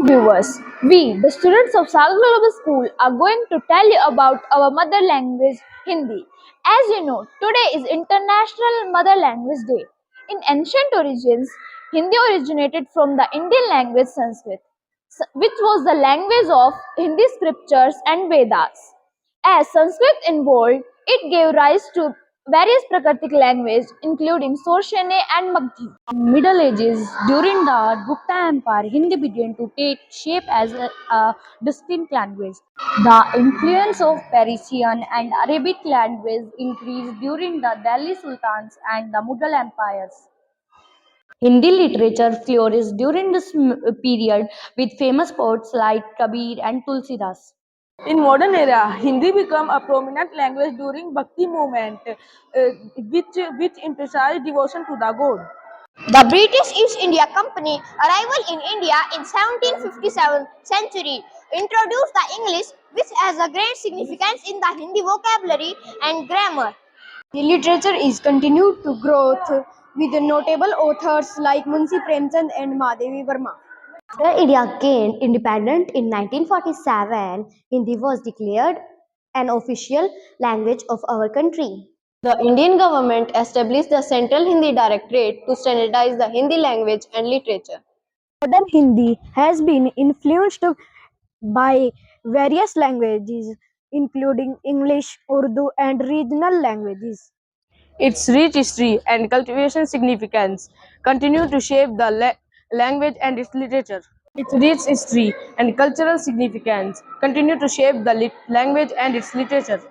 Viewers, we, the students of Sagar Global School, are going to tell you about our mother language, Hindi. As you know, today is International Mother Language Day. In ancient origins, Hindi originated from the Indian language Sanskrit, which was the language of Hindi scriptures and Vedas. As Sanskrit evolved, it gave rise to various Prakritic languages, including Sorshane and Maghi. Middle Ages, during the Gupta Empire, Hindi began to take shape as a distinct language. The influence of Persian and Arabic language increased during the Delhi Sultans and the Mughal empires. Hindi literature flourished during this period with famous poets like Kabir and Tulsidas. In modern era, Hindi became a prominent language during Bhakti movement, which emphasized devotion to the God. The British East India Company arrival in India in 1757 century introduced the English, which has a great significance in the Hindi vocabulary and grammar. The literature is continued to growth with notable authors like Munshi Premchand and Madhavi Verma. After India gained independence in 1947, Hindi was declared an official language of our country. The Indian government established the Central Hindi Directorate to standardize the Hindi language and literature. Modern Hindi has been influenced by various languages, including English, Urdu, and regional languages. Its rich history and cultivation significance continue to shape the language and its literature. Its rich history and cultural significance continue to shape the language and its literature.